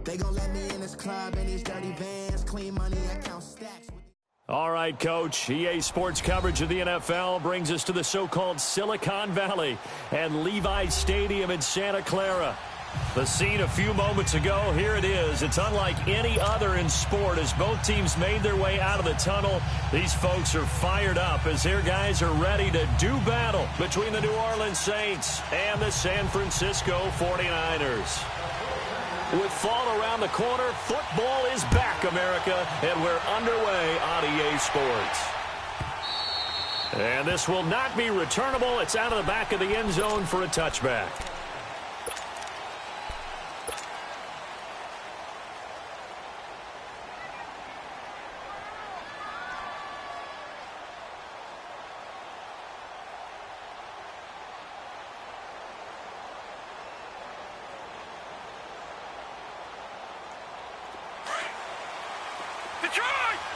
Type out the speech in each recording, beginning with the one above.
They gon' let me in this club in these dirty vans, clean money, I count stacks. All right, Coach. EA Sports coverage of the NFL brings us to the so-called Silicon Valley and Levi's Stadium in Santa Clara. The scene a few moments ago, here it is. It's unlike any other in sport as both teams made their way out of the tunnel. These folks are fired up as their guys are ready to do battle between the New Orleans Saints and the San Francisco 49ers. With fall around the corner, football is back, America, and we're underway on EA Sports. And this will not be returnable. It's out of the back of the end zone for a touchback.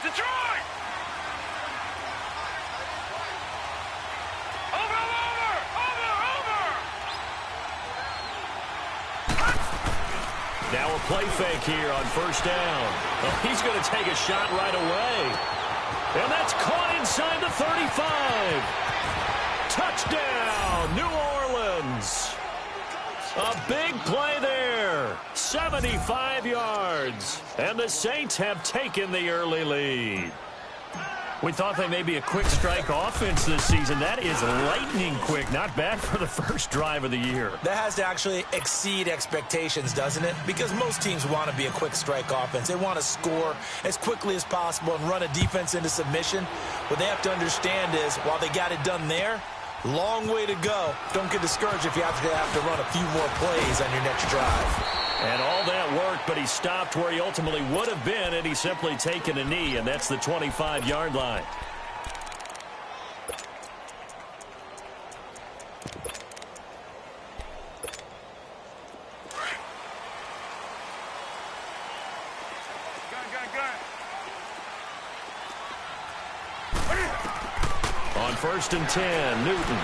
Detroit! Over! Now a play fake here on first down. Well, he's going to take a shot right away. And that's caught inside the 35. Touchdown, New Orleans. A big play there. 75 yards. And the Saints have taken the early lead. We thought they may be a quick strike offense this season. That is lightning quick. Not bad for the first drive of the year. That has to actually exceed expectations, doesn't it? Because most teams want to be a quick strike offense. They want to score as quickly as possible and run a defense into submission. What they have to understand is, while they got it done there, long way to go. Don't get discouraged if you have to run a few more plays on your next drive. And all that worked, but he stopped where he ultimately would have been, and he's simply taken a knee, and that's the 25-yard line. On 1st and 10, Newton.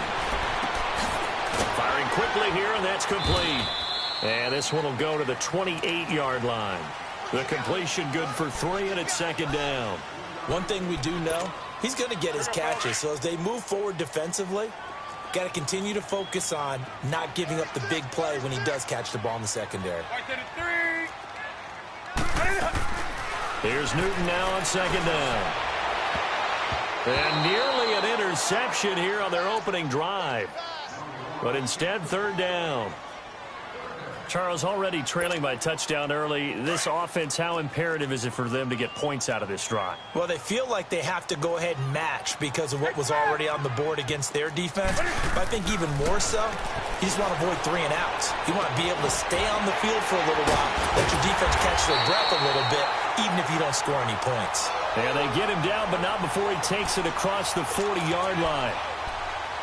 Firing quickly here, and that's complete. And this one will go to the 28-yard line. The completion good for 3, and it's second down. One thing we do know, he's going to get his catches. So as they move forward defensively, got to continue to focus on not giving up the big play when he does catch the ball in the secondary. Here's Newton now on second down. And nearly an interception here on their opening drive. But instead, third down. Charles, already trailing by touchdown early. This offense, how imperative is it for them to get points out of this drive? Well, they feel like they have to go ahead and match because of what was already on the board against their defense. But I think even more so, you just want to avoid 3 and outs. You want to be able to stay on the field for a little while, let your defense catch their breath a little bit, even if you don't score any points. And they get him down, but not before he takes it across the 40-yard line.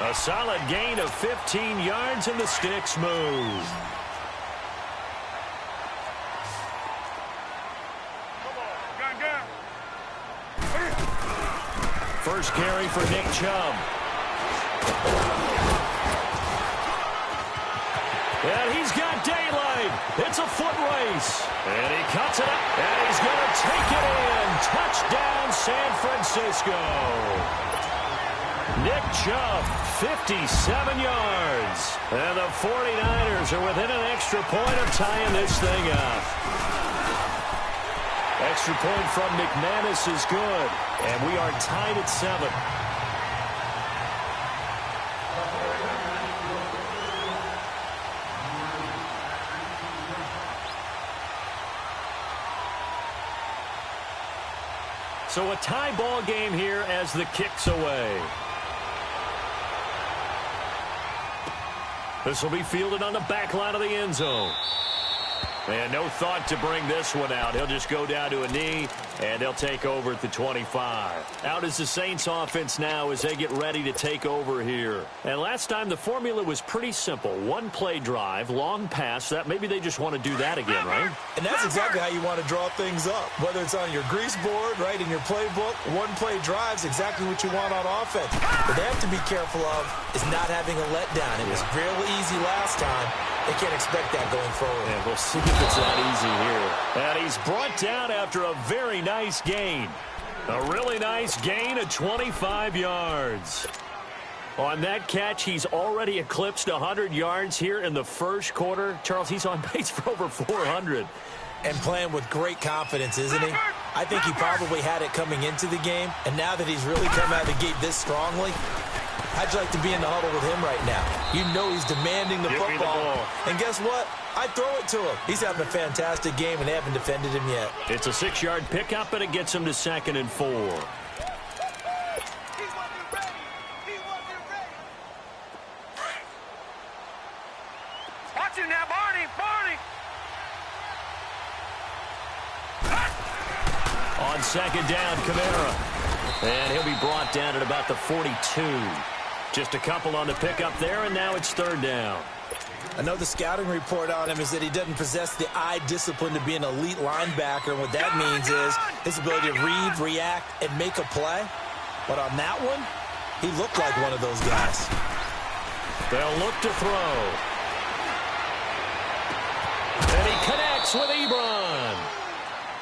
A solid gain of 15 yards, and the sticks move. First carry for Nick Chubb. And he's got daylight. It's a foot race. And he cuts it up. And he's going to take it in. Touchdown, San Francisco. Nick Chubb, 57 yards. And the 49ers are within an extra point of tying this thing up. Extra point from McManus is good. And we are tied at 7. So a tie ball game here as the kick's away. This will be fielded on the back line of the end zone. And no thought to bring this one out. He'll just go down to a knee, and they'll take over at the 25. Out is the Saints offense now as they get ready to take over here. And last time the formula was pretty simple. One play drive, long pass. That maybe they just want to do that again, right? And that's exactly how you want to draw things up. Whether it's on your grease board, right, in your playbook, one play drive is exactly what you want on offense. What they have to be careful of is not having a letdown. It was real easy last time. They can't expect that going forward. And we'll see if it's that easy here. And he's brought down after a very nice gain. A really nice gain of 25 yards. On that catch, he's already eclipsed 100 yards here in the first quarter. Charles, he's on pace for over 400. And playing with great confidence, isn't he? I think he probably had it coming into the game, and now that he's really come out of the gate this strongly, how'd you like to be in the huddle with him right now? You know he's demanding the football. And guess what? I throw it to him. He's having a fantastic game, and they haven't defended him yet. It's a 6-yard pickup, and it gets him to 2nd and 4. Watch him now, Barney! On 2nd down, Kamara. And he'll be brought down at about the 42. Just a couple on the pickup there, and now it's 3rd down. I know the scouting report on him is that he doesn't possess the eye discipline to be an elite linebacker, and what that means is his ability to read, react, and make a play. But on that one, he looked like one of those guys. They'll look to throw. And he connects with Ebron.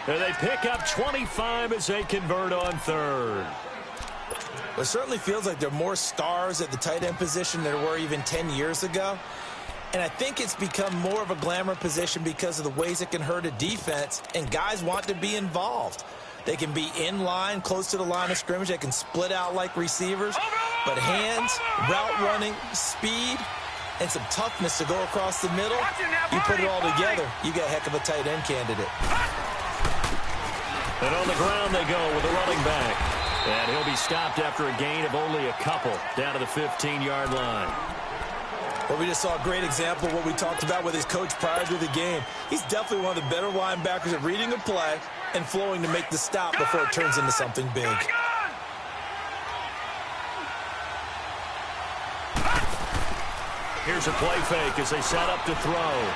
And they pick up 25 as they convert on 3rd. It certainly feels like there are more stars at the tight end position than there were even 10 years ago. And I think it's become more of a glamour position because of the ways it can hurt a defense, and guys want to be involved. They can be in line, close to the line of scrimmage. They can split out like receivers. But hands, route running, speed, and some toughness to go across the middle, you put it all together, you got a heck of a tight end candidate. And on the ground they go with a running back. And he'll be stopped after a gain of only a couple down to the 15-yard line. Well, we just saw a great example of what we talked about with his coach prior to the game. He's definitely one of the better linebackers at reading a play and flowing to make the stop before it turns into something big. Here's a play fake as they set up to throw.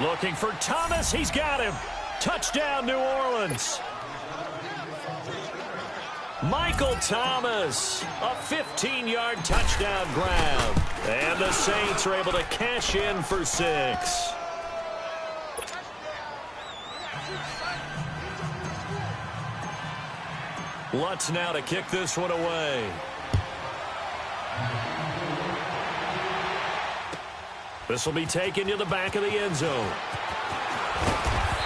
Looking for Thomas. He's got him. Touchdown, New Orleans. Michael Thomas, a 15-yard touchdown grab. And the Saints are able to cash in for 6. Lutz now to kick this one away. This will be taken to the back of the end zone.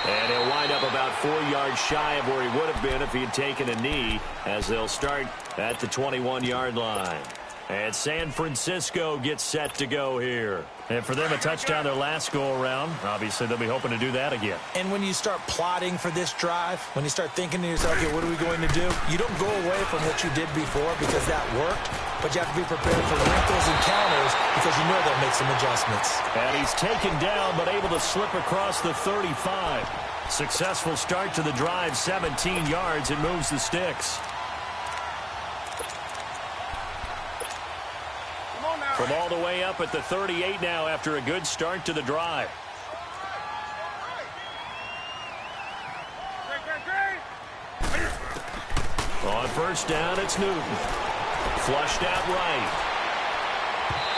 And he'll wind up about 4 yards shy of where he would have been if he had taken a knee, as they'll start at the 21-yard line. And San Francisco gets set to go here. And for them, a touchdown their last go-around. Obviously, they'll be hoping to do that again. And when you start plotting for this drive, when you start thinking to yourself, okay, what are we going to do? You don't go away from what you did before because that worked, but you have to be prepared for wrinkles and counters because you know they'll make some adjustments. And he's taken down, but able to slip across the 35. Successful start to the drive, 17 yards, and moves the sticks. From all the way up at the 38 now after a good start to the drive. On 1st down, it's Newton. Flushed out right.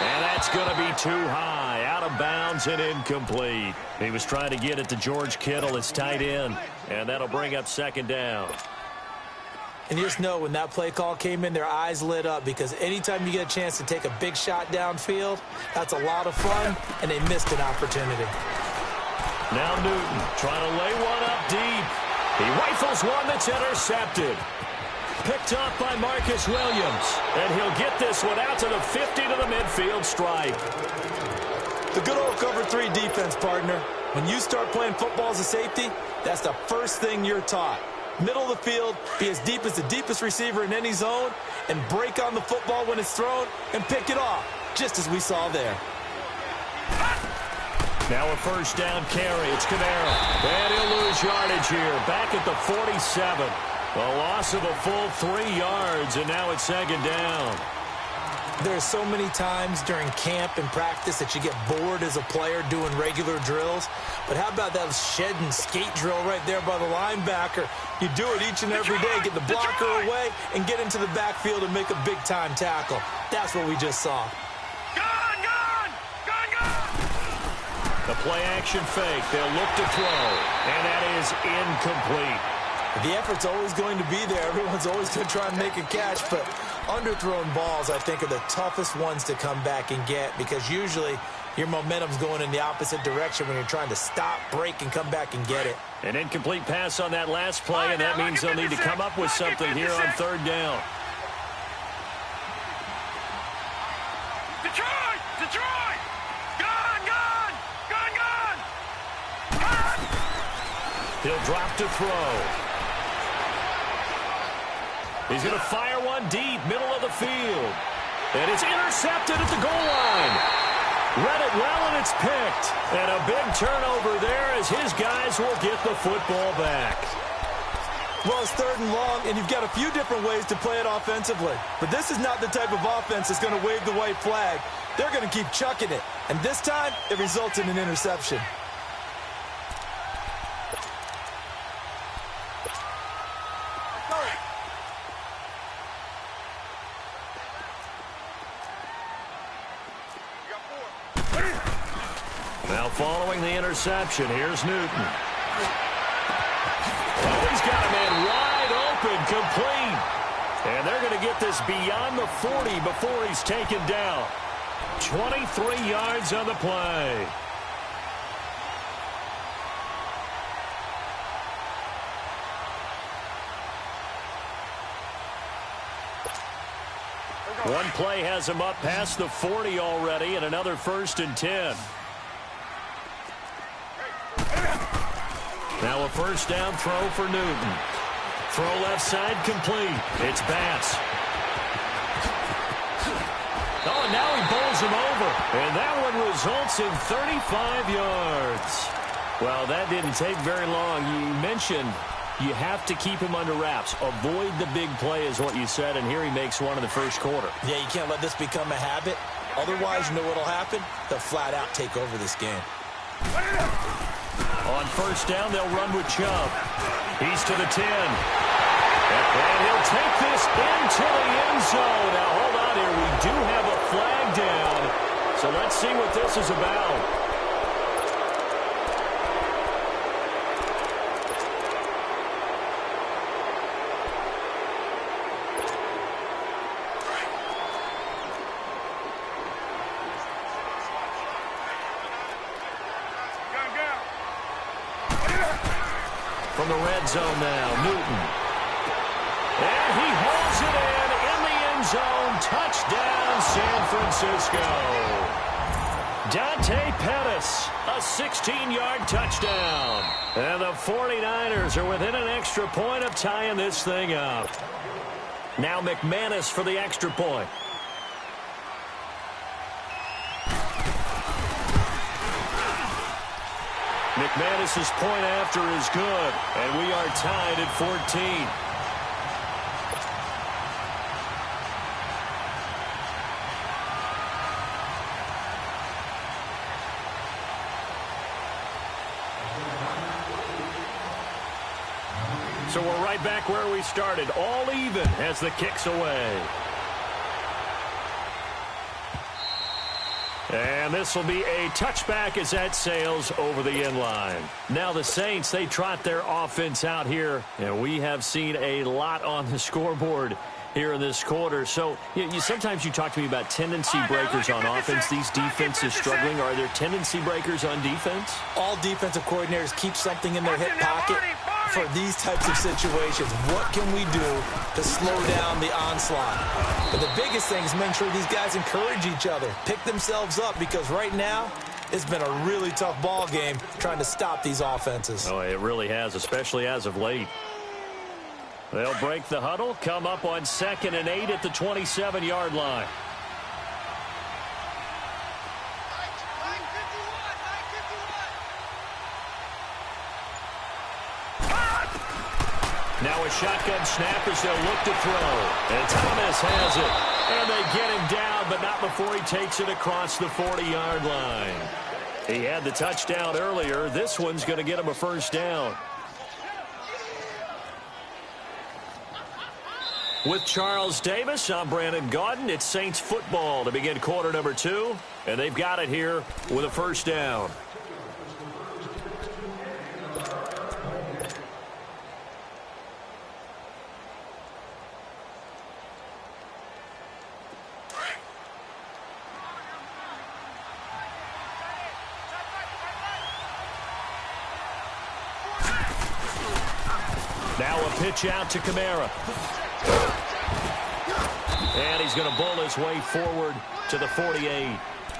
And that's going to be too high. Out of bounds and incomplete. He was trying to get it to George Kittle, his tight end. And that'll bring up 2nd down. And you just know when that play call came in, their eyes lit up because anytime you get a chance to take a big shot downfield, that's a lot of fun, and they missed an opportunity. Now Newton trying to lay one up deep. He rifles one that's intercepted. Picked off by Marcus Williams. And he'll get this one out to the 50 to the midfield stripe. The good old cover 3 defense, partner. When you start playing football as a safety, that's the first thing you're taught. Middle of the field, be as deep as the deepest receiver in any zone, and break on the football when it's thrown and pick it off, just as we saw there. Now a 1st down carry. It's Kamara. And he'll lose yardage here. Back at the 47. A loss of a full 3 yards, and now it's 2nd down. There's so many times during camp and practice that you get bored as a player doing regular drills. But how about that shed and skate drill right there by the linebacker? You do it each and every day, get the blocker away, and get into the backfield and make a big-time tackle. That's what we just saw. The play-action fake. They'll look to throw, and that is incomplete. The effort's always going to be there. Everyone's always going to try and make a catch, but underthrown balls, I think, are the toughest ones to come back and get because usually your momentum's going in the opposite direction when you're trying to stop, break, and come back and get it. An incomplete pass on that last play, and that means they'll need to come up with something here on third down. Detroit! Detroit! Gone! Gone! Gone! Gone! He'll drop to throw. He's going to fire one deep, middle of the field. And it's intercepted at the goal line. Read it well, and it's picked. And a big turnover there as his guys will get the football back. Well, it's third and long, and you've got a few different ways to play it offensively. But this is not the type of offense that's going to wave the white flag. They're going to keep chucking it. And this time, it results in an interception. Now following the interception, here's Newton. Oh, he's got a man wide open, complete. And they're going to get this beyond the 40 before he's taken down. 23 yards on the play. One play has him up past the 40 already, and another 1st and 10. Now a first down throw for Newton. Throw left side complete. It's Bass. Oh, and now he bowls him over. And that one results in 35 yards. Well, that didn't take very long. You mentioned you have to keep him under wraps. Avoid the big play is what you said, and here he makes one in the first quarter. Yeah, you can't let this become a habit. Otherwise, you know what will happen? They'll flat out take over this game. On first down, they'll run with Chubb. He's to the 10. And he'll take this into the end zone. Now, hold on here. We do have a flag down. So let's see what this is about. From the red zone now, Newton. And he holds it in the end zone. Touchdown, San Francisco. Dante Pettis, a 16-yard touchdown. And the 49ers are within an extra point of tying this thing up. Now McManus for the extra point. McManus's point after is good, and we are tied at 14. So we're right back where we started, all even as the kick's away. And this will be a touchback as that sails over the end line. Now the Saints, they trot their offense out here, and we have seen a lot on the scoreboard here in this quarter. So sometimes you talk to me about tendency breakers on offense. These defenses struggling. Are there tendency breakers on defense? All defensive coordinators keep something in their hip pocket for these types of situations. What can we do to slow down the onslaught? But the biggest thing is make sure these guys encourage each other, pick themselves up, because right now it's been a really tough ball game trying to stop these offenses. Oh, it really has, especially as of late. They'll break the huddle, come up on 2nd and 8 at the 27-yard line. Now a shotgun snap as they'll look to throw. And Thomas has it. And they get him down, but not before he takes it across the 40-yard line. He had the touchdown earlier. This one's going to get him a first down. With Charles Davis, I'm Brandon Gaudin. It's Saints football to begin quarter number 2. And they've got it here with a first down. Now a pitch out to Kamara. And he's going to bull his way forward to the 48.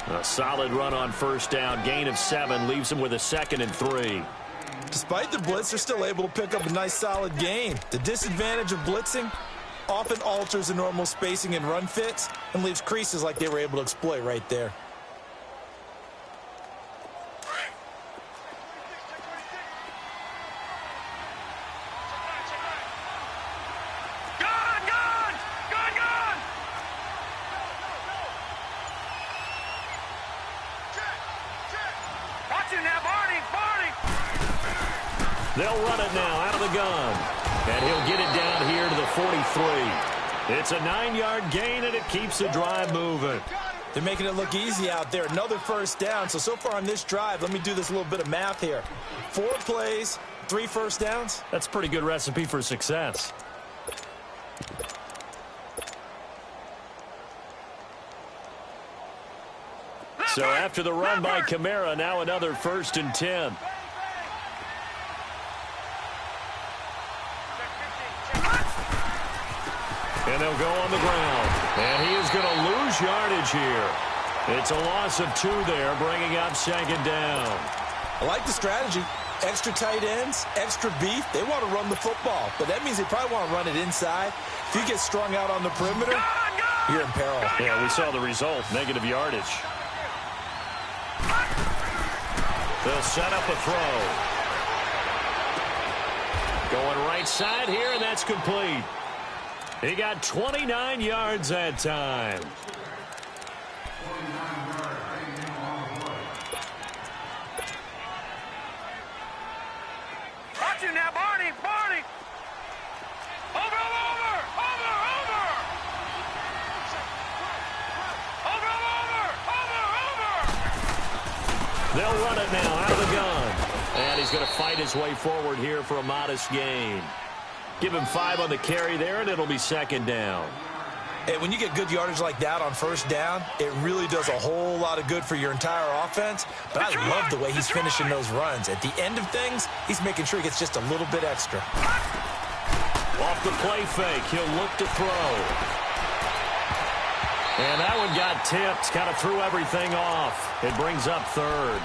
A solid run on first down. Gain of 7 leaves him with a 2nd and 3. Despite the blitz, they're still able to pick up a nice solid gain. The disadvantage of blitzing often alters the normal spacing and run fits and leaves creases like they were able to exploit right there. They'll run it now out of the gun. And he'll get it down here to the 43. It's a 9-yard gain, and it keeps the drive moving. They're making it look easy out there. Another first down. So far on this drive, let me do this little bit of math here. 4 plays, 3 first downs. That's a pretty good recipe for success. So after the run by Kamara, now another 1st and 10. And they'll go on the ground. And he is going to lose yardage here. It's a loss of 2 there, bringing up 2nd down. I like the strategy. Extra tight ends, extra beef. They want to run the football, but that means they probably want to run it inside. If you get strung out on the perimeter, you're in peril. Yeah, we saw the result, negative yardage. They'll set up a throw. Going right side here, and that's complete. He got 29 yards that time. Watch it now, Barney, Barney. Over. They'll run it now out of the gun. And he's going to fight his way forward here for a modest gain. Give him 5 on the carry there, and it'll be 2nd down. Hey, when you get good yardage like that on first down, it really does a whole lot of good for your entire offense. But I love the way he's finishing those runs. At the end of things, he's making sure he gets just a little bit extra. Off the play fake, he'll look to throw. And that one got tipped, kind of threw everything off. It brings up 3rd.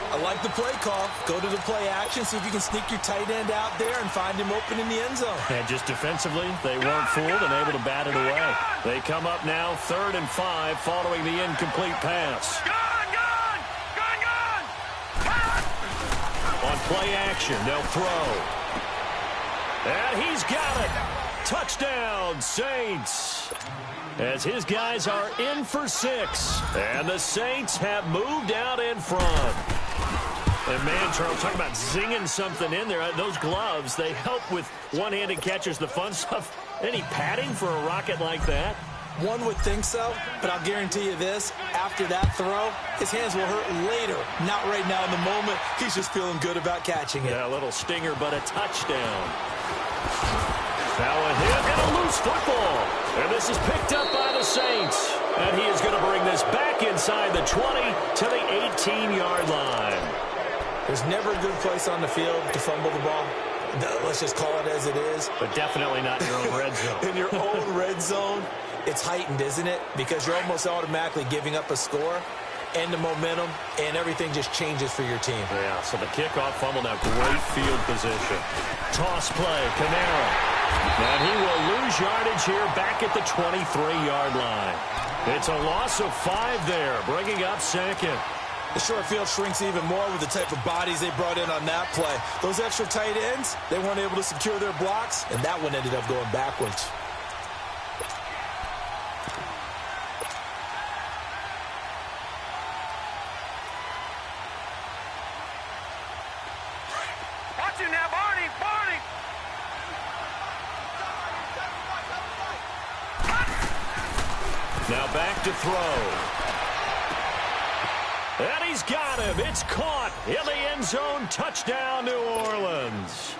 I like the play call. Go to the play action, see if you can sneak your tight end out there and find him open in the end zone. And just defensively, they weren't fooled and able to bat it away. They come up now 3rd and 5 following the incomplete pass. Gun! On play action, they'll throw. And he's got it. Touchdown, Saints. As his guys are in for 6. And the Saints have moved out in front. And man, Charles, talking about zinging something in there. Those gloves, they help with one-handed catches, the fun stuff. Any padding for a rocket like that? One would think so, but I'll guarantee you this. After that throw, his hands will hurt later. Not right now in the moment. He's just feeling good about catching it. Yeah, a little stinger, but a touchdown. Now a hit and a loose football. And this is picked up by the Saints. And he is going to bring this back inside the 20 to the 18-yard line. There's never a good place on the field to fumble the ball. Let's just call it as it is. But definitely not in your own red zone. In your own red zone, it's heightened, isn't it? Because you're almost automatically giving up a score and the momentum, and everything just changes for your team. Yeah, so the kickoff fumble now, great field position. Toss play, Kamara. And he will lose yardage here back at the 23-yard line. It's a loss of 5 there, bringing up 2nd. The short field shrinks even more with the type of bodies they brought in on that play. Those extra tight ends, they weren't able to secure their blocks, and that one ended up going backwards. Watch it now, Barney, Barney. Now back to throw. And he's got him. It's caught in the end zone. Touchdown, New Orleans.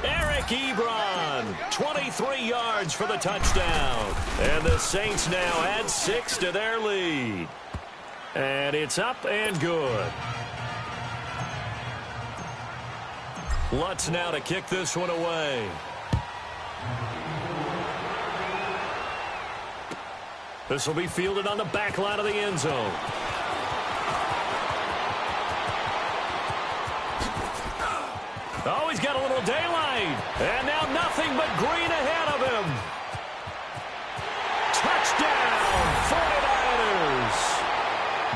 Eric Ebron, 23 yards for the touchdown. And the Saints now add 6 to their lead. And it's up and good. Lutz now to kick this one away. This will be fielded on the back line of the end zone. Oh, he's got a little daylight. And now nothing but green ahead of him. Touchdown, 49ers.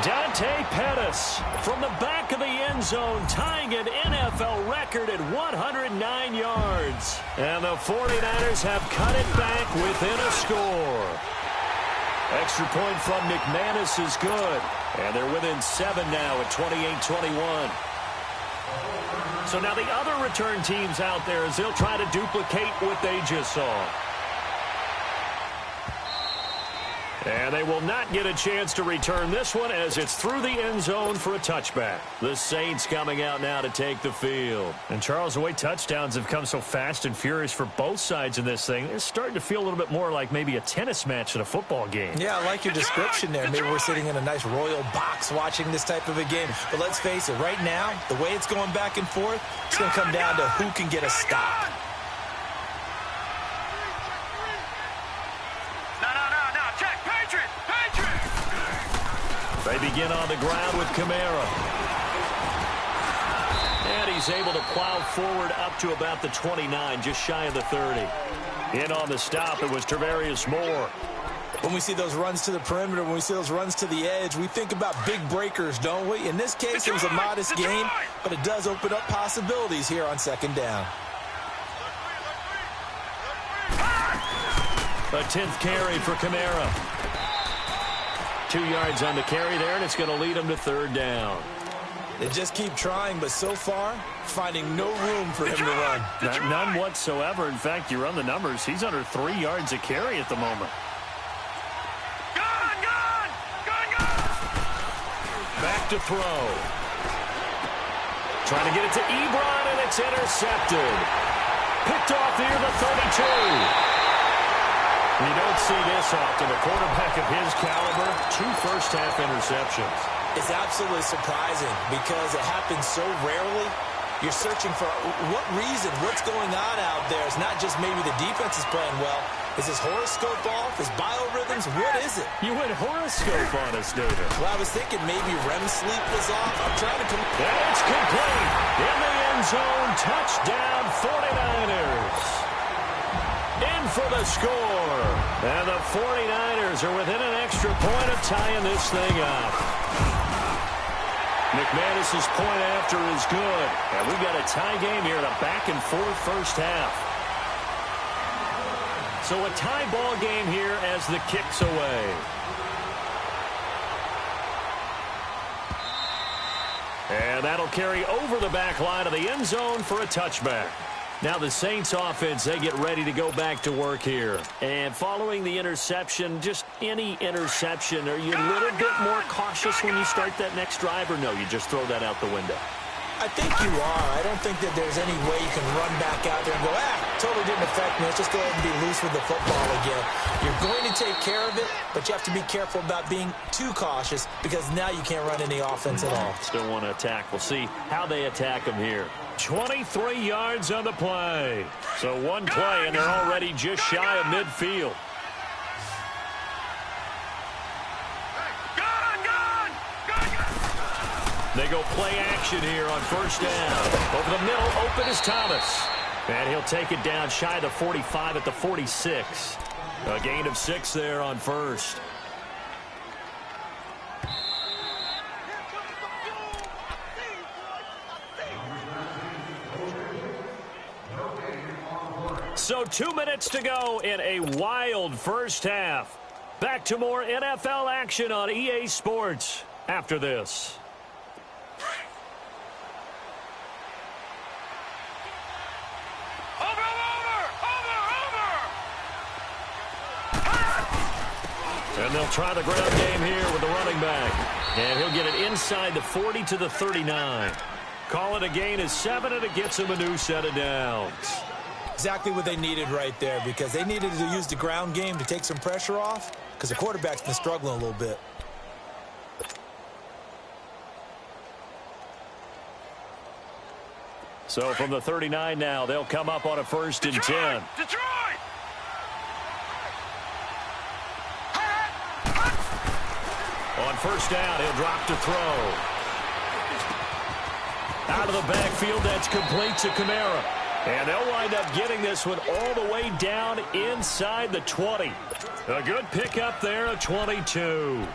Dante Pettis from the back of the end zone, tying an NFL record at 109 yards. And the 49ers have cut it back within a score. Extra point from McManus is good. And they're within 7 now at 28-21. So now the other return teams out there as they'll try to duplicate what they just saw. And they will not get a chance to return this one as it's through the end zone for a touchback. The Saints coming out now to take the field. And Charles, the way touchdowns have come so fast and furious for both sides in this thing, it's starting to feel a little bit more like maybe a tennis match in a football game. Yeah, I like your description there. Maybe we're sitting in a nice royal box watching this type of a game. But let's face it, right now, the way it's going back and forth, it's going to come down to who can get a stop. They begin on the ground with Kamara. And he's able to plow forward up to about the 29, just shy of the 30. In on the stop, it was Tarvarius Moore. When we see those runs to the perimeter, when we see those runs to the edge, we think about big breakers, don't we? In this case, it was a modest gain, but it does open up possibilities here on second down. A 10th carry for Kamara. 2 yards on the carry there, and it's going to lead them to third down. They just keep trying, but so far, finding no room for him to run. None whatsoever. In fact, you run the numbers, he's under 3 yards a carry at the moment. Gone! Back to throw. Trying to get it to Ebron, and it's intercepted. Picked off near the 32. You don't see this often. A quarterback of his caliber, 2 first-half interceptions. It's absolutely surprising because it happens so rarely. You're searching for what reason, what's going on out there. It's not just maybe the defense is playing well. Is his horoscope off? His biorhythms? What is it? You went horoscope on us, David. Well, I was thinking maybe REM sleep was off. I'm trying to And it's complete. In the end zone, touchdown 49ers. In for the score. And the 49ers are within an extra point of tying this thing up. McManus's point after is good. And we've got a tie game here in a back-and-forth first half. So a tie ball game here as the kick's away. And that'll carry over the back line of the end zone for a touchback. Now the Saints offense, they get ready to go back to work here. And following the interception, just any interception, are you a little bit more cautious when you start that next drive, or no, you just throw that out the window? I think you are. I don't think that there's any way you can run back out there and go, totally didn't affect me. Let's just go ahead and be loose with the football again. You're going to take care of it, but you have to be careful about being too cautious because now you can't run any offense at all. Still want to attack. We'll see how they attack him here. 23 yards on the play. So one play, and they're already just shy of midfield. They go play action here on first down. Over the middle, open is Thomas. And he'll take it down shy of the 45 at the 46. A gain of 6 there on first. So 2 minutes to go in a wild first half. Back to more NFL action on EA Sports after this. And they'll try the ground game here with the running back. And he'll get it inside the 40 to the 39. Call it a gain of 7, and it gets him a new set of downs. Exactly what they needed right there, because they needed to use the ground game to take some pressure off, because the quarterback's been struggling a little bit. So from the 39 now, they'll come up on a 1st and 10. Detroit! On 1st down, he'll drop to throw. Out of the backfield, that's complete to Kamara. And they'll wind up getting this one all the way down inside the 20. A good pickup there, a 22.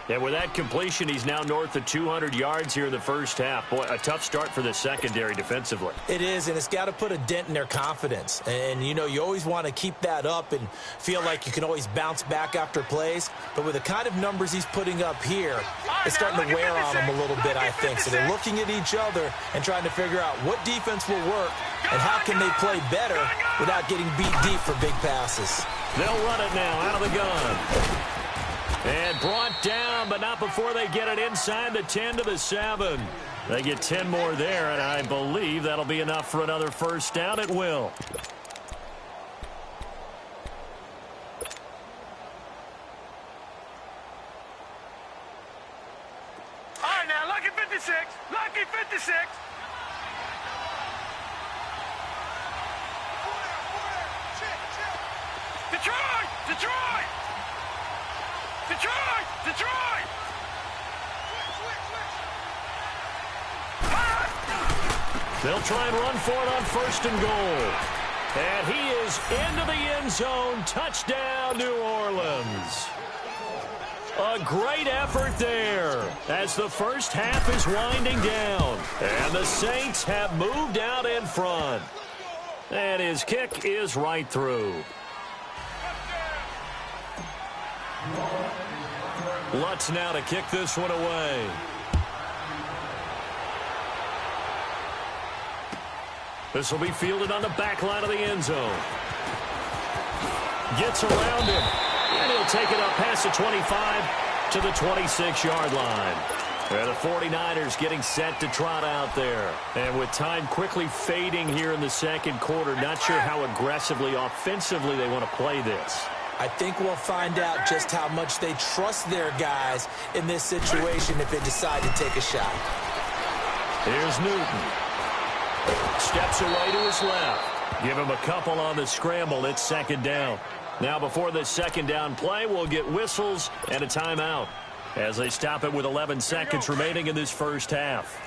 And with that completion, he's now north of 200 yards here in the first half. Boy, a tough start for the secondary defensively. It is, and it's got to put a dent in their confidence. And, you know, you always want to keep that up and feel like you can always bounce back after plays. But with the kind of numbers he's putting up here, it's starting to wear on them a little bit, I think. So they're looking at each other and trying to figure out what defense will work and how can they play better without getting beat deep for big passes. They'll run it now out of the gun. And brought down, but not before they get it inside the 10 to the 7. They get 10 more there, and I believe that'll be enough for another 1st down. It will. All right, now, lucky 56. Lucky 56. Detroit! Detroit! Detroit! Detroit! They'll try and run for it on 1st and goal. And he is into the end zone. Touchdown, New Orleans. A great effort there as the first half is winding down. And the Saints have moved out in front. And his kick is right through. Lutz now to kick this one away. This will be fielded on the back line of the end zone. Gets around him. And he'll take it up past the 25 to the 26-yard line. And the 49ers getting set to trot out there. And with time quickly fading here in the second quarter, not sure how aggressively, offensively they want to play this. I think we'll find out just how much they trust their guys in this situation if they decide to take a shot. Here's Newton. Steps away to his left. Give him a couple on the scramble. It's 2nd down. Now before this 2nd down play, we'll get whistles and a timeout as they stop it with 11 seconds remaining in this first half.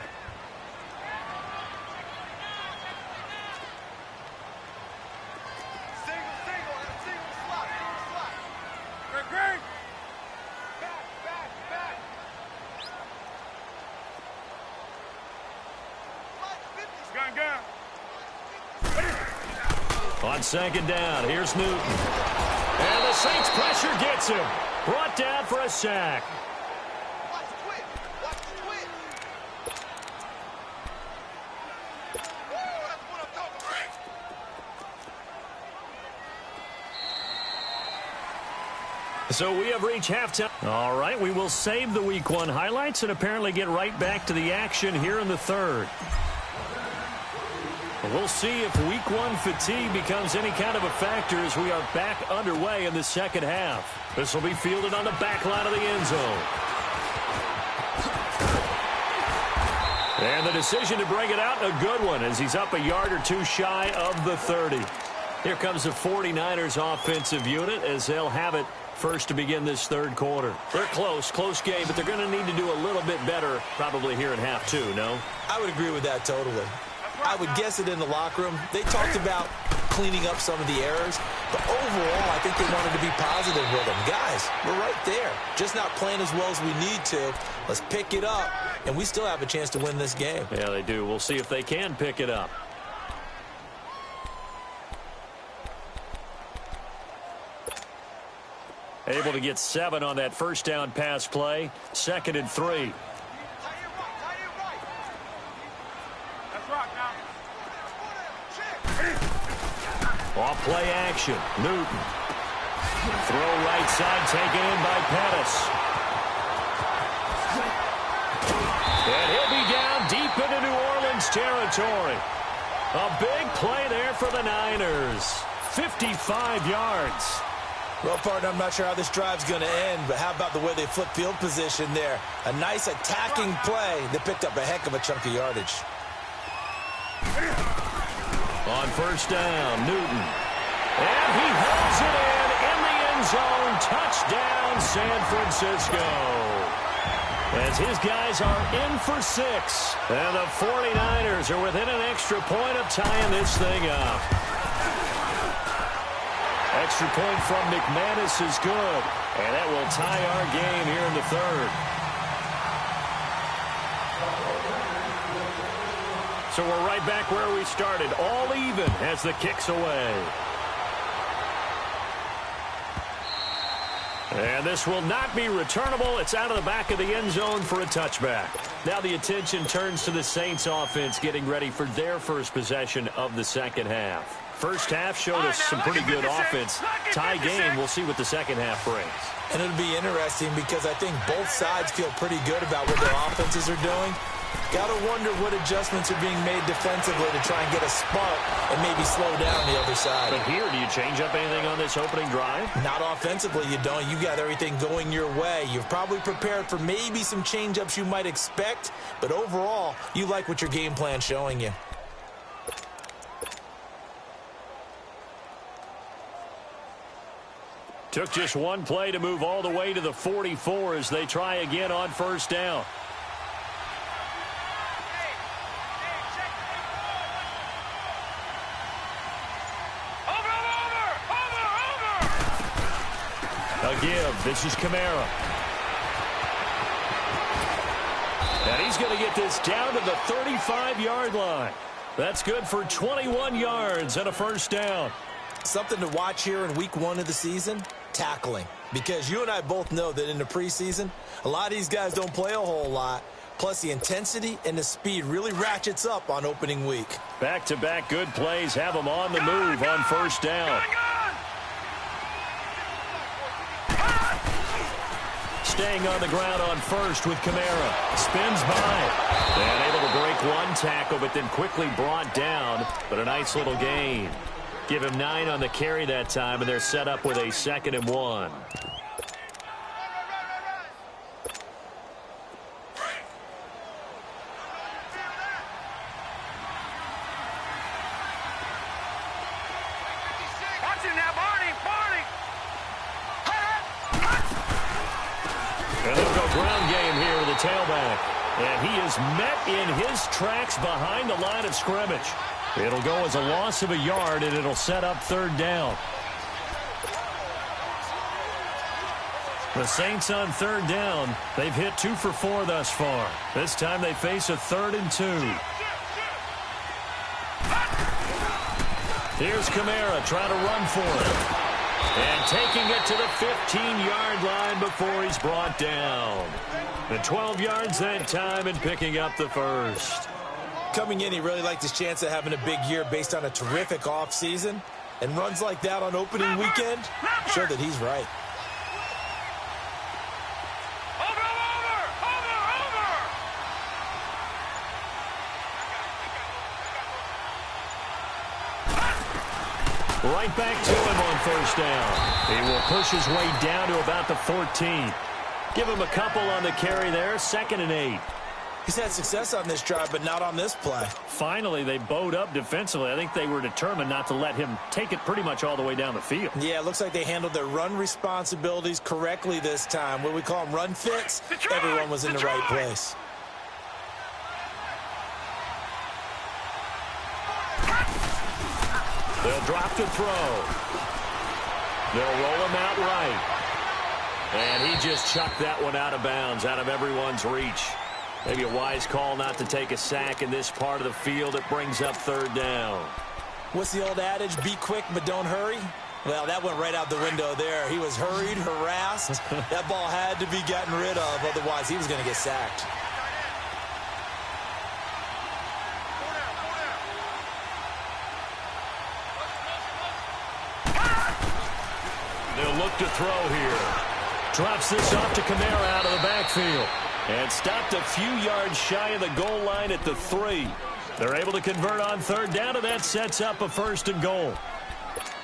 On 2nd down, here's Newton. And the Saints pressure gets him. Brought down for a sack. So we have reached halftime. All right, we will save the Week 1 highlights and apparently get right back to the action here in the 3rd. We'll see if Week 1 fatigue becomes any kind of a factor as we are back underway in the second half. This will be fielded on the back line of the end zone. And the decision to bring it out, a good one, as he's up a yard or two shy of the 30. Here comes the 49ers offensive unit as they'll have it first to begin this 3rd quarter. They're close game, but they're going to need to do a little bit better probably here in half 2, no? I would agree with that totally. I would guess it in the locker room. They talked about cleaning up some of the errors, but overall, I think they wanted to be positive with them. Guys, we're right there. Just not playing as well as we need to. Let's pick it up, and we still have a chance to win this game. Yeah, they do. We'll see if they can pick it up. Able to get 7 on that 1st down pass play. 2nd and 3. Off play action. Newton. Throw right side taken in by Pettis. And he'll be down deep into New Orleans territory. A big play there for the Niners. 55 yards. Well, partner, I'm not sure how this drive's going to end, but how about the way they flip field position there? A nice attacking play that picked up a heck of a chunk of yardage. On first down, Newton. And he holds it in the end zone. Touchdown, San Francisco. As his guys are in for 6. And the 49ers are within an extra point of tying this thing up. Extra point from McManus is good. And that will tie our game here in the third. So we're right back where we started. All even as the kick's away. And this will not be returnable. It's out of the back of the end zone for a touchback. Now the attention turns to the Saints offense getting ready for their first possession of the second half. First half showed us some pretty good offense. Tie game, we'll see what the second half brings. And it'll be interesting because I think both sides feel pretty good about what their offenses are doing. Got to wonder what adjustments are being made defensively to try and get a spark and maybe slow down the other side. But here, do you change up anything on this opening drive? Not offensively, you don't. You got everything going your way. You've probably prepared for maybe some change-ups you might expect, but overall, you like what your game plan's showing you. Took just one play to move all the way to the 44 as they try again on first down. A give. This is Kamara. And he's going to get this down to the 35-yard line. That's good for 21 yards and a first down. Something to watch here in week 1 of the season, tackling. Because you and I both know that in the preseason, a lot of these guys don't play a whole lot. Plus, the intensity and the speed really ratchets up on opening week. Back-to-back good plays have them on the move on first down. Staying on the ground on first with Kamara. Spins by. And able to break one tackle, but then quickly brought down. But a nice little gain. Give him 9 on the carry that time, and they're set up with a 2nd and 1. And they'll go ground game here with the tailback. And he is met in his tracks behind the line of scrimmage. It'll go as a loss of a yard, and it'll set up 3rd down. The Saints on 3rd down. They've hit 2 for 4 thus far. This time they face a 3rd and 2. Here's Kamara trying to run for it. And taking it to the 15-yard line before he's brought down. And 12 yards that time and picking up the first. Coming in, he really liked his chance of having a big year based on a terrific offseason. And runs like that on opening weekend show that he's right. Right back to him on first down. He will push his way down to about the 14. Give him a couple on the carry there. 2nd and 8. He's had success on this drive, but not on this play. Finally, they bowed up defensively. I think they were determined not to let him take it pretty much all the way down the field. Yeah, it looks like they handled their run responsibilities correctly this time. What we call them run fits, everyone was in the right place. They'll drop to throw. They'll roll him out right. And he just chucked that one out of bounds, out of everyone's reach. Maybe a wise call not to take a sack in this part of the field. It brings up 3rd down. What's the old adage? Be quick, but don't hurry. Well, that went right out the window there. He was hurried, harassed. That ball had to be gotten rid of. Otherwise, he was going to get sacked. They'll look to throw here. Drops this off to Kamara out of the backfield. And stopped a few yards shy of the goal line at the 3. They're able to convert on 3rd down, and that sets up a 1st and goal.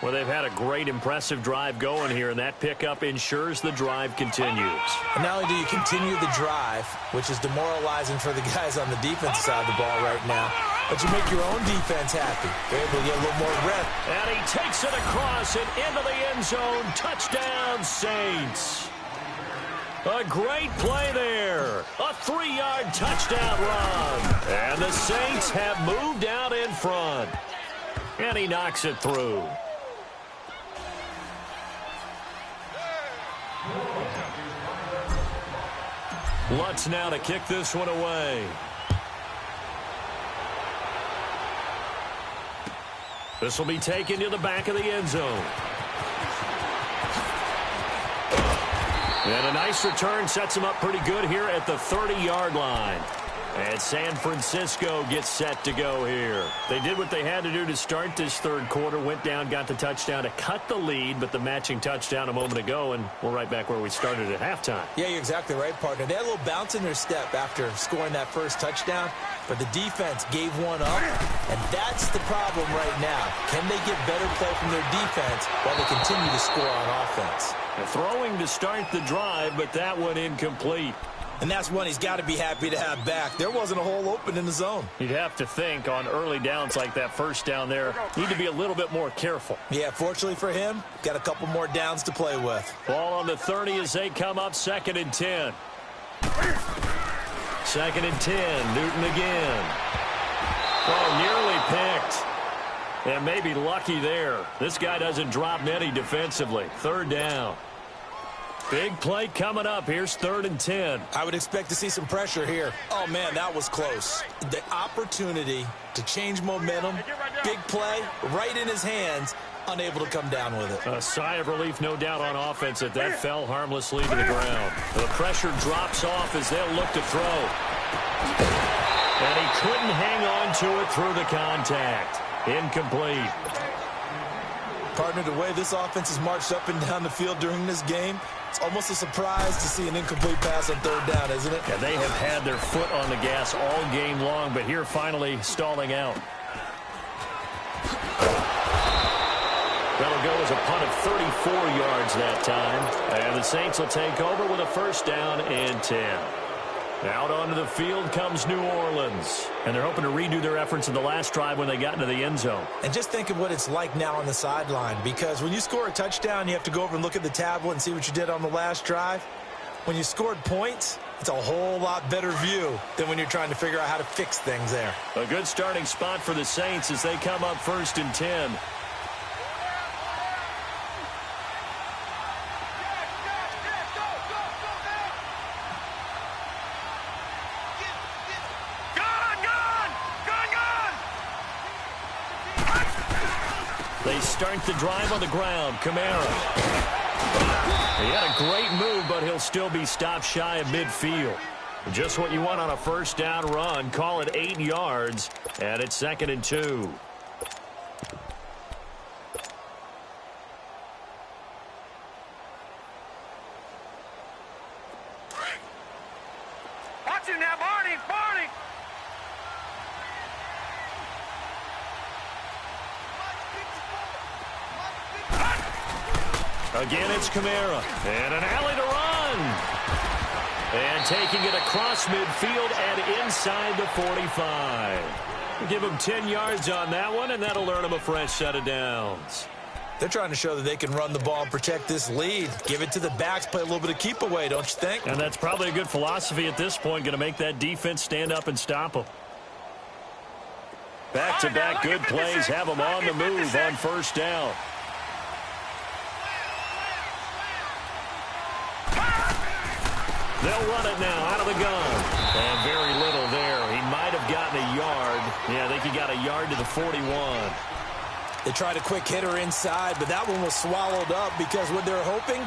Well, they've had a great, impressive drive going here, and that pickup ensures the drive continues. And not only do you continue the drive, which is demoralizing for the guys on the defense side of the ball right now, but you make your own defense happy. They're able to get a little more rep. And he takes it across and into the end zone. Touchdown, Saints. A great play there. A 3-yard touchdown run. And the Saints have moved out in front. And he knocks it through. Lutz now to kick this one away. This will be taken to the back of the end zone. And a nice return sets him up pretty good here at the 30-yard line. And San Francisco gets set to go here. They did what they had to do to start this third quarter. Went down, got the touchdown to cut the lead, but the matching touchdown a moment ago, and we're right back where we started at halftime. Yeah, you're exactly right, partner. They had a little bounce in their step after scoring that first touchdown, but the defense gave one up, and that's the problem right now. Can they get better play from their defense while they continue to score on offense? They're throwing to start the drive, but that one incomplete. And that's one he's got to be happy to have back. There wasn't a hole open in the zone. You'd have to think on early downs like that first down there, need to be a little bit more careful. Yeah, fortunately for him, got a couple more downs to play with. Ball on the 30 as they come up 2nd and 10. 2nd and 10, Newton again. Oh, nearly picked. And maybe lucky there. This guy doesn't drop many defensively. 3rd down. Big play coming up. Here's 3rd and 10. I would expect to see some pressure here. Oh, man, that was close. The opportunity to change momentum, big play, right in his hands, unable to come down with it. A sigh of relief, no doubt, on offense that fell harmlessly to the ground. The pressure drops off as they'll look to throw. And he couldn't hang on to it through the contact. Incomplete. Partner, the way this offense has marched up and down the field during this game, it's almost a surprise to see an incomplete pass on 3rd down, isn't it? Yeah, they have had their foot on the gas all game long, but here finally stalling out. That'll go as a punt of 34 yards that time. And the Saints will take over with a 1st down and 10. Out onto the field comes New Orleans. And they're hoping to redo their efforts in the last drive when they got into the end zone. And just think of what it's like now on the sideline, because when you score a touchdown, you have to go over and look at the tablet and see what you did on the last drive. When you scored points, it's a whole lot better view than when you're trying to figure out how to fix things there. A good starting spot for the Saints as they come up 1st and 10. They start the drive on the ground. Kamara. He had a great move, but he'll still be stopped shy of midfield. Just what you want on a 1st down run. Call it 8 yards, and it's 2nd and 2. Watch him now, Barney! Barney! Again, it's Kamara. And an alley to run. And taking it across midfield and inside the 45. Give him 10 yards on that one, and that'll earn him a fresh set of downs. They're trying to show that they can run the ball and protect this lead. Give it to the backs, play a little bit of keep away, don't you think? And that's probably a good philosophy at this point, going to make that defense stand up and stop them. Back-to-back good plays have them on the move on 1st down. They'll run it now out of the gun. And very little there. He might have gotten a yard. Yeah, I think he got a yard to the 41. They tried a quick hitter inside, but that one was swallowed up because what they're hoping,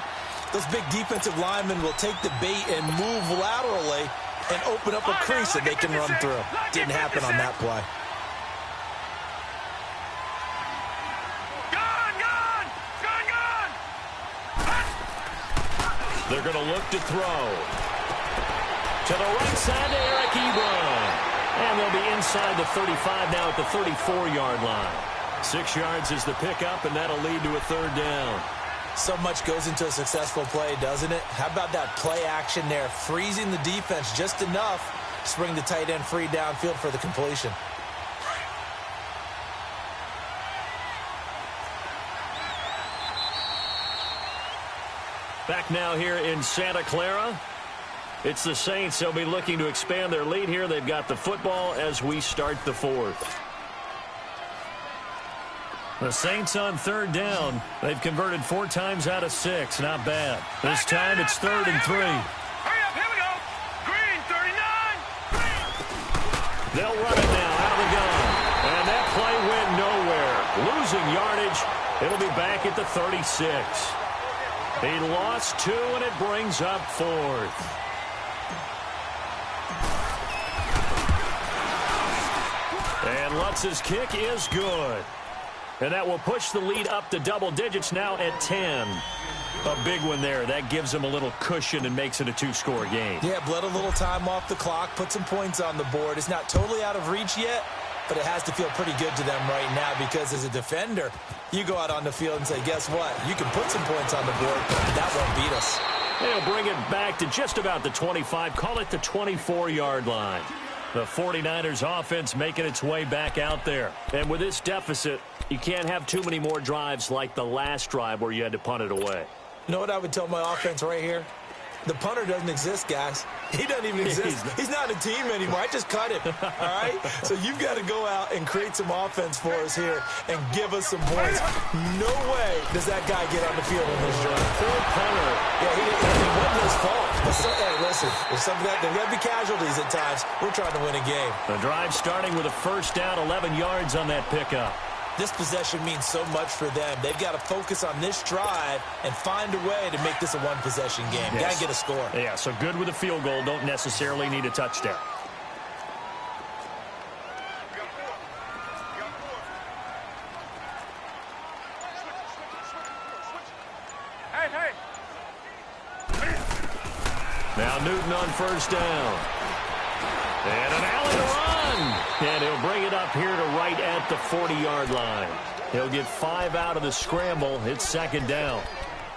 those big defensive linemen will take the bait and move laterally and open up a crease that they can run through. Didn't happen on that play. They're going to look to throw. To the right side to Eric Ebron. And they'll be inside the 35 now at the 34-yard line. 6 yards is the pickup, and that'll lead to a 3rd down. So much goes into a successful play, doesn't it? How about that play action there? Freezing the defense just enough to bring the tight end free downfield for the completion. Back now here in Santa Clara. It's the Saints. They'll be looking to expand their lead here. They've got the football as we start the fourth. The Saints on third down. They've converted 4 times out of 6. Not bad. This time it's 3rd and 3. Hurry up, here we go. Green, 39. They'll run it now out of the gun. And that play went nowhere. Losing yardage. It'll be back at the 36. He lost 2, and it brings up 4th. And Lutz's kick is good. And that will push the lead up to double digits now at 10. A big one there. That gives them a little cushion and makes it a 2-score game. Yeah, bled a little time off the clock, put some points on the board. It's not totally out of reach yet, but it has to feel pretty good to them right now because as a defender, you go out on the field and say, guess what? You can put some points on the board. That won't beat us. They'll bring it back to just about the 25. Call it the 24-yard line. The 49ers offense making its way back out there. And with this deficit, you can't have too many more drives like the last drive where you had to punt it away. You know what I would tell my offense right here? The punter doesn't exist, guys. He doesn't even exist. He's not a team anymore. I just cut him, all right? So you've got to go out and create some offense for us here and give us some points. No way does that guy get on the field in this drive. Poor punter. Yeah, it wasn't his fault. Hey, listen, there's got to be casualties at times. We're trying to win a game. The drive starting with a first down, 11 yards on that pickup. This possession means so much for them. They've got to focus on this drive and find a way to make this a one-possession game. Yes. Got to get a score. Yeah, so good with a field goal. Don't necessarily need a touchdown. Hey. Now Newton on first down. And an alley to run. And he'll bring it up here to right at the 40-yard line. He'll get 5 out of the scramble. It's second down.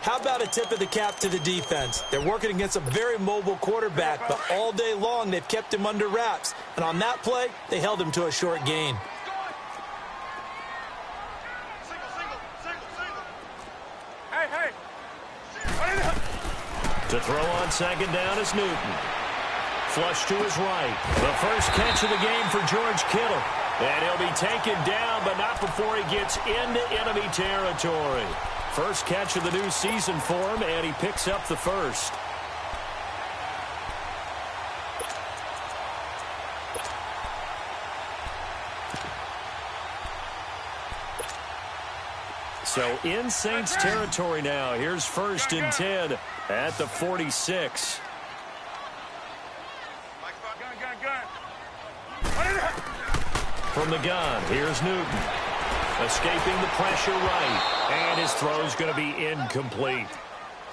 How about a tip of the cap to the defense? They're working against a very mobile quarterback, but all day long they've kept him under wraps. And on that play, they held him to a short gain. Hey. To throw on second down is Newton. Flush to his right. The first catch of the game for George Kittle. And he'll be taken down, but not before he gets into enemy territory. First catch of the new season for him, and he picks up the first. So in Saints territory now. Here's 1st and 10 at the 46. From the gun, here's Newton. Escaping the pressure right. And his throw's going to be incomplete.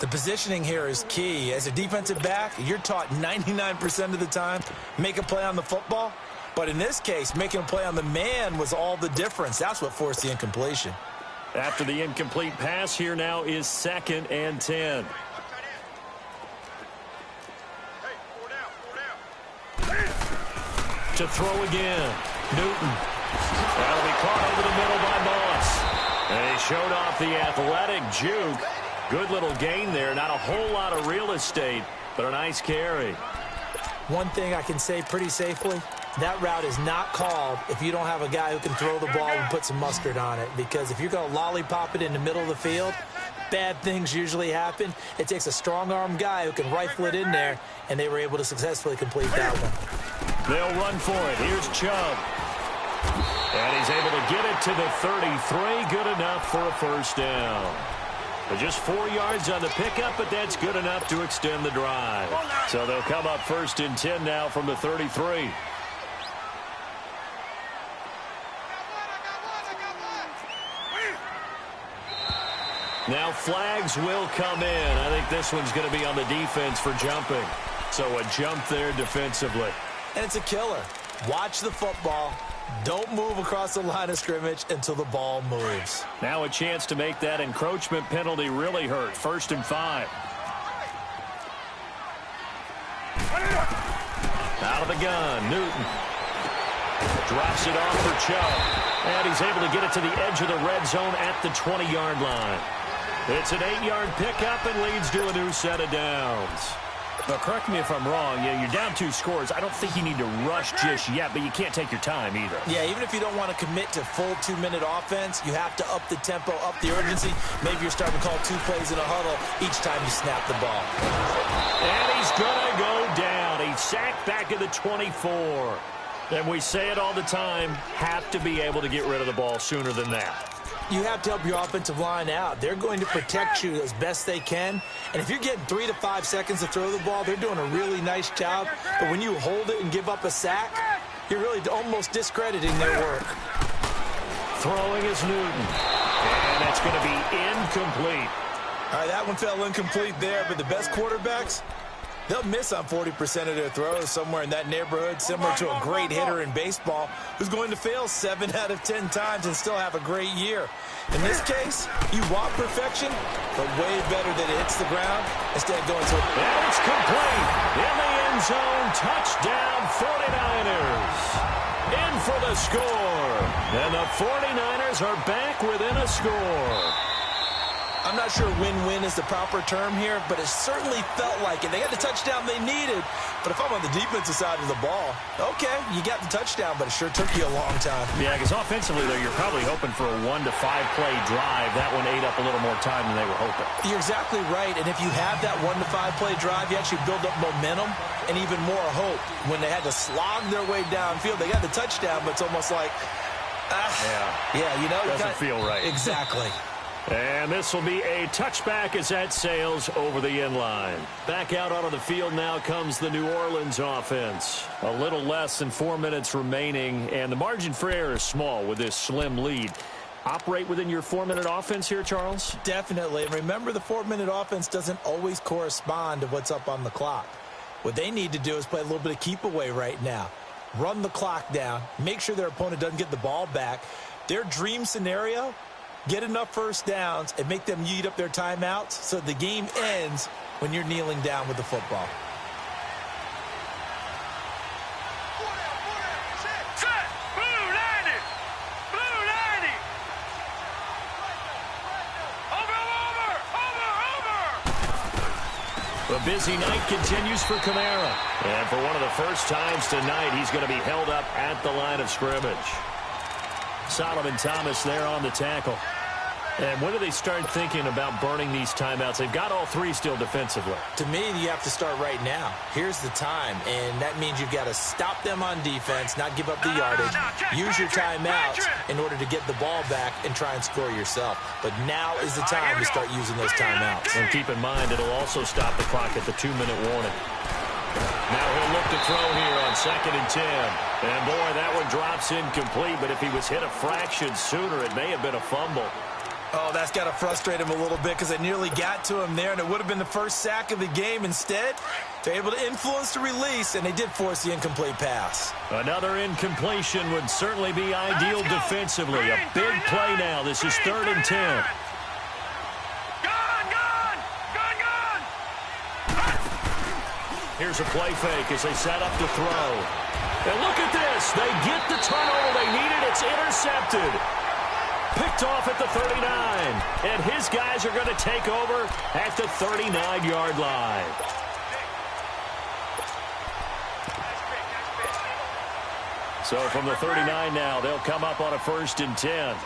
The positioning here is key. As a defensive back, you're taught 99% of the time, make a play on the football. But in this case, making a play on the man was all the difference. That's what forced the incompletion. After the incomplete pass, here now is 2nd and 10. To throw again. Newton. That'll be caught over the middle by Moss. And he showed off the athletic juke. Good little gain there. Not a whole lot of real estate, but a nice carry. One thing I can say pretty safely, that route is not called if you don't have a guy who can throw the ball and put some mustard on it. Because if you're going to lollipop it in the middle of the field, bad things usually happen. It takes a strong-arm guy who can rifle it in there, and they were able to successfully complete that one. They'll run for it. Here's Chubb. And he's able to get it to the 33. Good enough for a first down. But just 4 yards on the pickup, but that's good enough to extend the drive. So they'll come up 1st and 10 now from the 33. Now flags will come in. I think this one's going to be on the defense for jumping. So a jump there defensively. And it's a killer. Watch the football. Don't move across the line of scrimmage until the ball moves. Now a chance to make that encroachment penalty really hurt. 1st and 5. Out of the gun, Newton. Drops it off for Chubb. And he's able to get it to the edge of the red zone at the 20-yard line. It's an 8-yard pickup and leads to a new set of downs. But correct me if I'm wrong. Yeah, you're down 2 scores. I don't think you need to rush just yet, but you can't take your time either. Yeah, even if you don't want to commit to full 2-minute offense, you have to up the tempo, up the urgency. Maybe you're starting to call 2 plays in a huddle each time you snap the ball. And he's going to go down. He's sacked back at the 24. And we say it all the time, have to be able to get rid of the ball sooner than that. You have to help your offensive line out. They're going to protect you as best they can. And if you're getting 3 to 5 seconds to throw the ball, they're doing a really nice job. But when you hold it and give up a sack, you're really almost discrediting their work. Throwing is Newton. And it's going to be incomplete. All right, that one fell incomplete there, but the best quarterbacks, they'll miss on 40% of their throws, somewhere in that neighborhood, similar to a great hitter in baseball who's going to fail 7 out of 10 times and still have a great year. In this case, you want perfection, but way better that it hits the ground instead of going to it. And it's complete. In the end zone, touchdown 49ers. In for the score. And the 49ers are back within a score. I'm not sure win-win is the proper term here, but it certainly felt like it. They got the touchdown they needed, but if I'm on the defensive side of the ball, okay, you got the touchdown, but it sure took you a long time. Yeah, because offensively, though, you're probably hoping for a 1 to 5 play drive. That one ate up a little more time than they were hoping. You're exactly right, and if you have that 1 to 5 play drive, you actually build up momentum and even more hope. When they had to slog their way downfield, they got the touchdown, but it's almost like, you know. Doesn't feel right. Exactly. And this will be a touchback as that sails over the end line. Back out onto the field now comes the New Orleans offense. A little less than 4 minutes remaining, and the margin for error is small with this slim lead. Operate within your 4-minute offense here, Charles? Definitely. And remember, the 4-minute offense doesn't always correspond to what's up on the clock. What they need to do is play a little bit of keep away right now. Run the clock down. Make sure their opponent doesn't get the ball back. Their dream scenario, get enough first downs and make them eat up their timeouts so the game ends when you're kneeling down with the football. Set! Blue 90! Blue 90! Over! The busy night continues for Kamara. And for one of the first times tonight, he's going to be held up at the line of scrimmage. Solomon Thomas there on the tackle. And when do they start thinking about burning these timeouts? They've got all 3 still defensively. To me, you have to start right now. Here's the time, and that means you've got to stop them on defense, not give up the yardage, use your timeouts in order to get the ball back and try and score yourself. But now is the time to start using those timeouts. And keep in mind, it'll also stop the clock at the 2-minute warning. Now he'll look to throw here on 2nd and 10. And boy, that one drops incomplete, but if he was hit a fraction sooner, it may have been a fumble. Oh, that's got to frustrate him a little bit because they nearly got to him there, and it would have been the first sack of the game. Instead, they're able to influence the release, and they did force the incomplete pass. Another incompletion would certainly be ideal defensively. A big play now. This is 3rd and 10. Gone! Here's a play fake as they set up to throw. And look at this. They get the turnover they needed. It's intercepted. Picked off at the 39. And his guys are going to take over at the 39-yard line. So from the 39 now, they'll come up on a 1st and 10.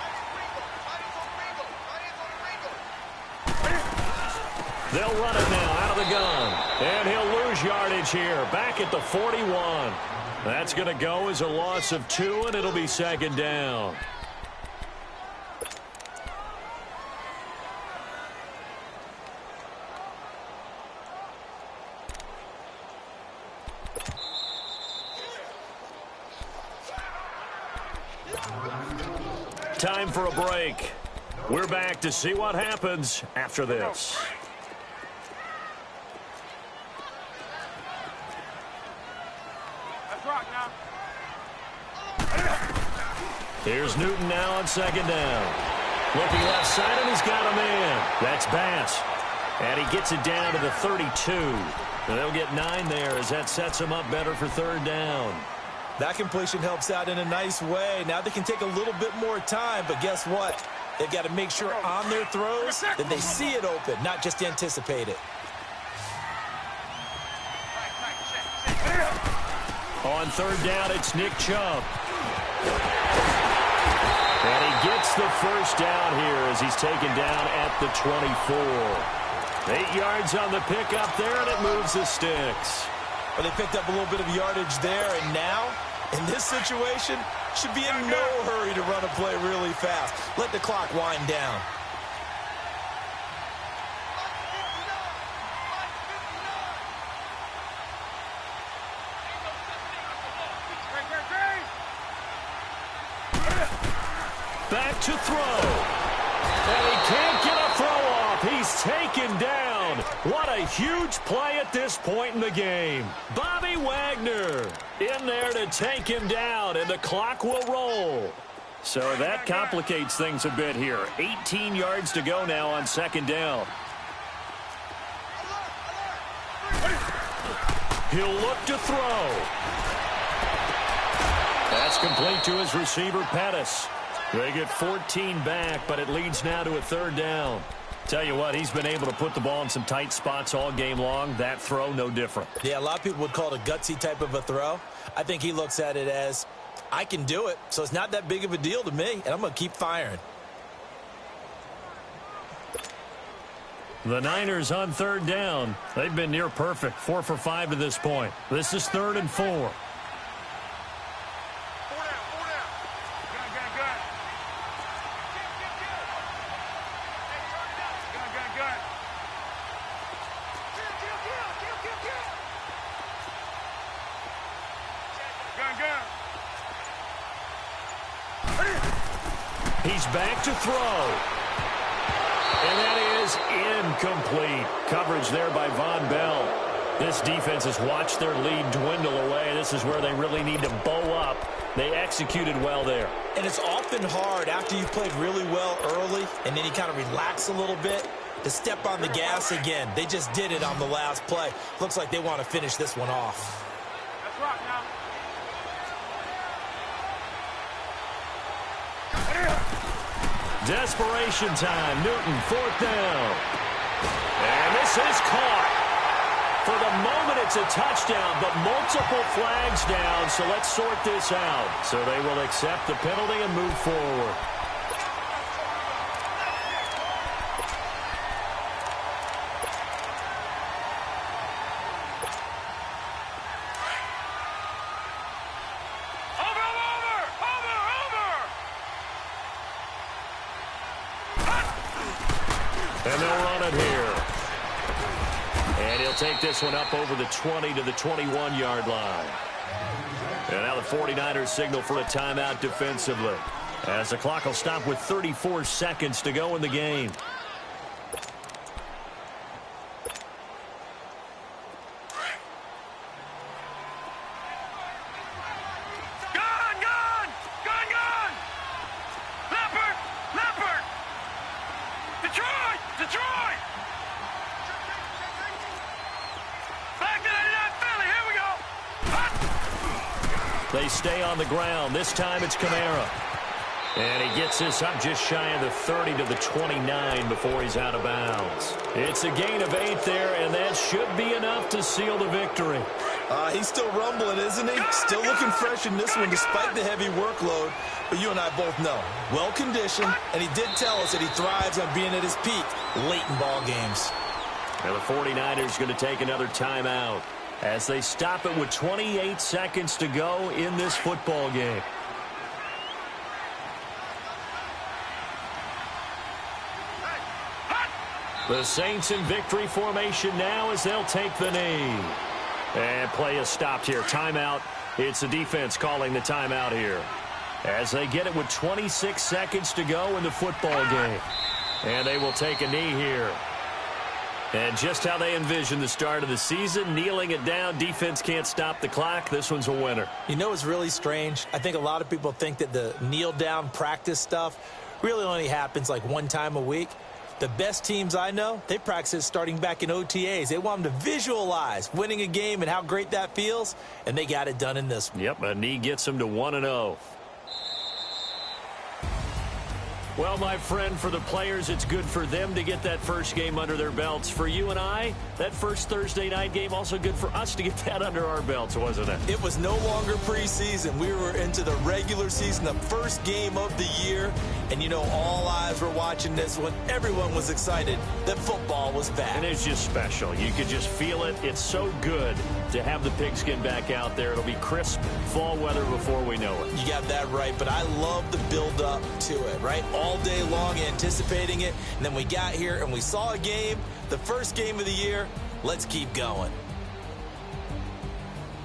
They'll run it now out of the gun. And he'll lose yardage here. Back at the 41. That's going to go as a loss of 2, and it'll be 2nd down. Time for a break. We're back to see what happens after this. Let's rock now. Here's Newton now on 2nd down. Looking left side, and he's got a man. That's Bass. And he gets it down to the 32. And they'll get 9 there as that sets him up better for 3rd down. That completion helps out in a nice way. Now they can take a little bit more time, but guess what? They've got to make sure on their throws that they see it open, not just anticipate it. On third down, it's Nick Chubb. And he gets the first down here as he's taken down at the 24. 8 yards on the pickup there, and it moves the sticks. Well, they picked up a little bit of yardage there, and now, in this situation, should be in no hurry to run a play really fast. Let the clock wind down. Back to throw. And he can't get a throw off. He's taken down. What a huge play at this point in the game. Bobby Wagner in there to take him down, and the clock will roll. So that complicates things a bit here. 18 yards to go now on second down. He'll look to throw. That's complete to his receiver, Pettis. They get 14 back, but it leads now to a third down. Tell you what, he's been able to put the ball in some tight spots all game long. That throw, no different. Yeah, a lot of people would call it a gutsy type of a throw. I think he looks at it as, I can do it, so it's not that big of a deal to me, and I'm going to keep firing. The Niners on third down. They've been near perfect, 4 for 5 to this point. This is 3rd and 4. He's back to throw. And that is incomplete. Coverage there by Von Bell. This defense has watched their lead dwindle away. This is where they really need to bow up. They executed well there. And it's often hard after you've played really well early and then you kind of relax a little bit to step on the gas again. They just did it on the last play. Looks like they want to finish this one off. That's right now. Desperation time. Newton, 4th down. And this is caught. For the moment, it's a touchdown, but multiple flags down, so let's sort this out. So they will accept the penalty and move forward. And they'll run it here. And he'll take this one up over the 20 to the 21-yard line. And now the 49ers signal for a timeout defensively, as the clock will stop with 34 seconds to go in the game. They stay on the ground. This time it's Kamara. And he gets this up just shy of the 30 to the 29 before he's out of bounds. It's a gain of 8 there, and that should be enough to seal the victory. He's still rumbling, isn't he? Still looking fresh in this one despite the heavy workload. But you and I both know, well-conditioned, and he did tell us that he thrives on being at his peak late in ball games. And the 49ers going to take another timeout as they stop it with 28 seconds to go in this football game. The Saints in victory formation now as they'll take the knee. And play is stopped here. Timeout. It's the defense calling the timeout here, as they get it with 26 seconds to go in the football game. And they will take a knee here. And just how they envision the start of the season, kneeling it down, defense can't stop the clock. This one's a winner. You know what's really strange? I think a lot of people think that the kneel-down practice stuff really only happens like one time a week. The best teams I know, they practice it starting back in OTAs. They want them to visualize winning a game and how great that feels, and they got it done in this one. Yep, a knee gets them to 1-0. Well, my friend, for the players, it's good for them to get that first game under their belts. For you and I, that first Thursday night game, also good for us to get that under our belts, wasn't it? It was no longer preseason. We were into the regular season, the first game of the year. And, you know, all eyes were watching this when everyone was excited that football was back. And it's just special. You could just feel it. It's so good to have the pigskin back out there. It'll be crisp fall weather before we know it. You got that right, but I love the build-up to it, right? All day long anticipating it, and then we got here and we saw a game, the first game of the year. Let's keep going.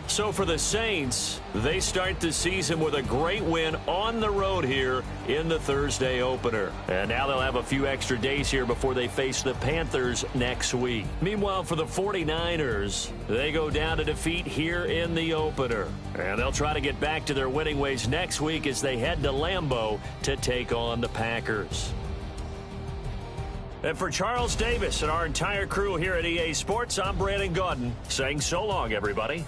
So for the Saints, they start the season with a great win on the road here in the Thursday opener. And now they'll have a few extra days here before they face the Panthers next week. Meanwhile, for the 49ers, they go down to defeat here in the opener. And they'll try to get back to their winning ways next week as they head to Lambeau to take on the Packers. And for Charles Davis and our entire crew here at EA Sports, I'm Brandon Gaudin saying so long, everybody.